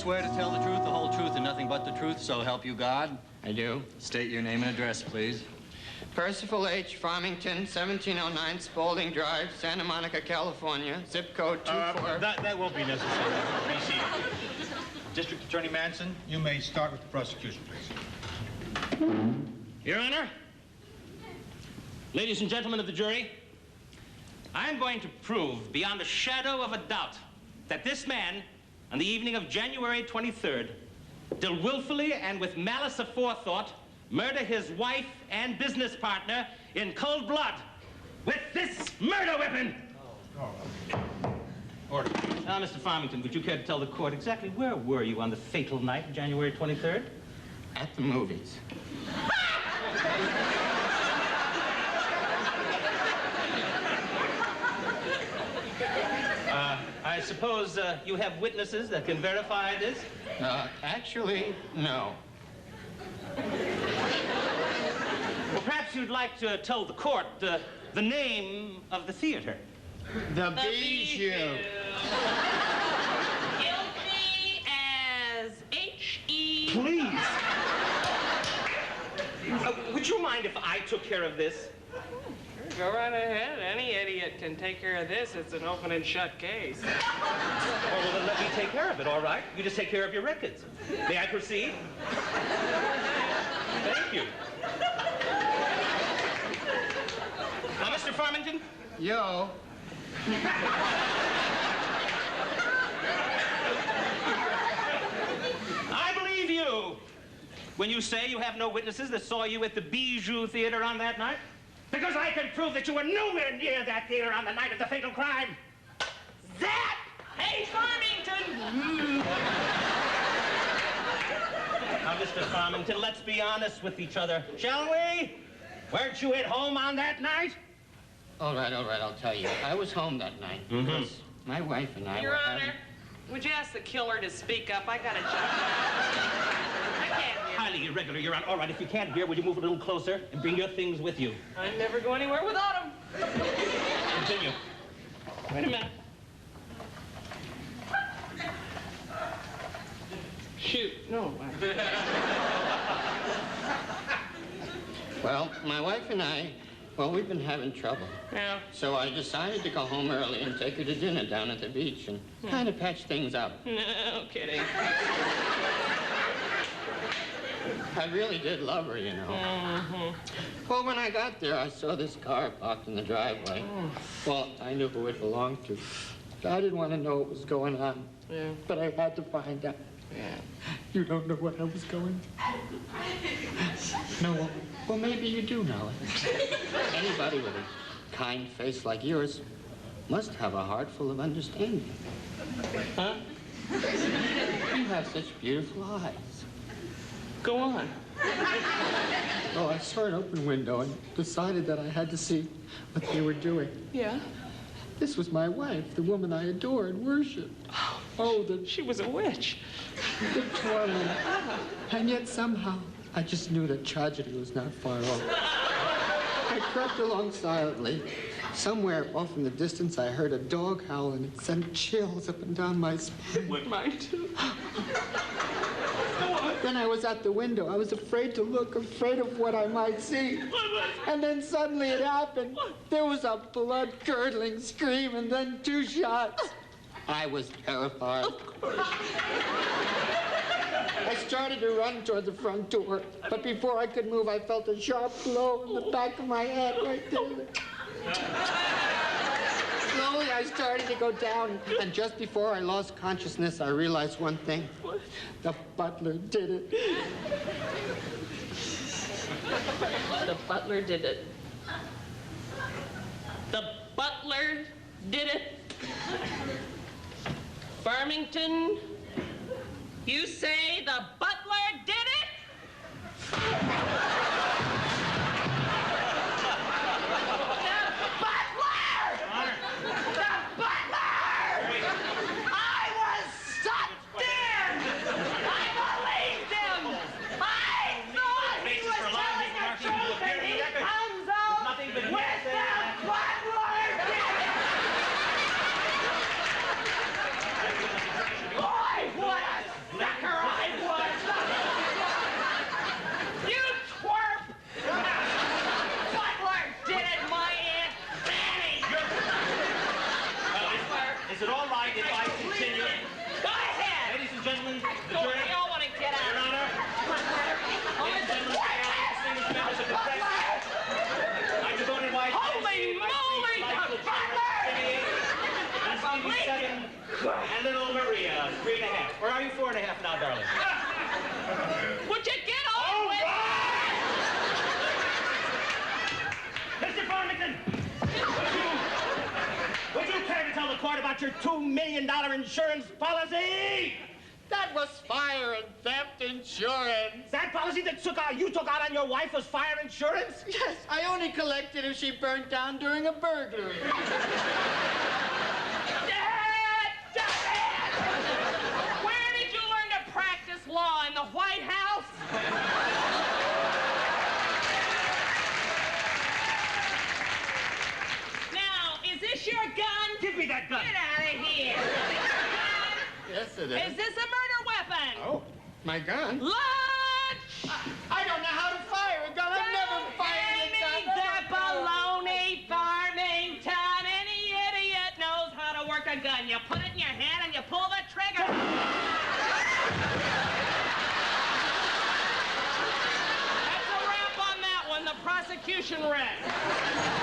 swear to tell the truth, the whole truth, and nothing but the truth, so help you God? I do. State your name and address, please. Percival H. Farmington, 1709 Spaulding Drive, Santa Monica, California, zip code 24... That won't be necessary. Be seated. District Attorney Manson, you may start with the prosecution, please. Your Honor, ladies and gentlemen of the jury, I'm going to prove beyond a shadow of a doubt that this man, on the evening of January 23rd, did willfully and with malice aforethought murder his wife and business partner in cold blood with this murder weapon. Order. Now, Mr. Farmington, would you care to tell the court exactly where were you on the fatal night of January 23rd? At the movies. I suppose you have witnesses that can verify this? Actually, no. Well, perhaps you'd like to tell the court the name of the theater. The Bijou. Guilty as H-E... Please. Would you mind if I took care of this? Go right ahead. Any idiot can take care of this. It's an open and shut case. Well, then let me take care of it, all right? You just take care of your records. May I proceed? Thank you. Now, Mr. Farmington? Yo. I believe you when you say you have no witnesses that saw you at the Bijou Theater on that night. Because I can prove that you were nowhere near that theater on the night of the fatal crime. That! Hey, Farmington! Now, Mr. Farmington, let's be honest with each other, shall we? Weren't you at home on that night? All right, I'll tell you. I was home that night because my wife and I Your were Honor, having... would you ask the killer to speak up? I got a job. I can't hear. Highly irregular, Your Honor. All right, if you can't hear, would you move a little closer and bring your things with you? I'd never go anywhere without him. Continue. Wait a minute. Shoot, no. Well, my wife and I, we've been having trouble. Yeah. So I decided to go home early and take her to dinner down at the beach and kind of patch things up. No kidding. I really did love her, you know. Well, when I got there, I saw this car parked in the driveway. Well, I knew who it belonged to. I didn't want to know what was going on. Yeah. But I had to find out. Yeah. You don't know what I was going through. No, well, maybe you do know it. Anybody with a kind face like yours must have a heart full of understanding. Huh? You have such beautiful eyes. Go on. Oh, I saw an open window and decided that I had to see what they were doing. Yeah? This was my wife, the woman I adore and worship. Oh, She was a witch. the torment. And yet somehow, I just knew that tragedy was not far off. I crept along silently. Somewhere off in the distance, I heard a dog howl, and it sent chills up and down my spine. Mine too. Then I was at the window. I was afraid to look, afraid of what I might see. And then suddenly it happened. There was a blood-curdling scream and then 2 shots. I was terrified. Of course. I started to run toward the front door, but before I could move, I felt a sharp blow in the back of my head right there. Slowly, I started to go down, and just before I lost consciousness, I realized one thing. What? The butler did it. The butler did it. The butler did it. Farmington, you say the butler did it? tell Maria 3.5. Or are you 4.5 now, darling? Would you get on with Mr. Farmington! Would you care to tell the court about your $2 million insurance policy? That was fire and theft insurance. That policy that you took out on your wife was fire insurance? Yes, I only collected if she burnt down during a burglary. Where did you learn to practice law? In the White House? Now, is this your gun? Give me that gun. Get out of here. Yes, it Is this a murder weapon? Oh, my gun? Lunch! I don't know how to fire a gun. I've never fired a gun. That baloney, Farmington. Any idiot knows how to work a gun. You put it in your hand and you pull the trigger. That's a wrap on that one. The prosecution rests.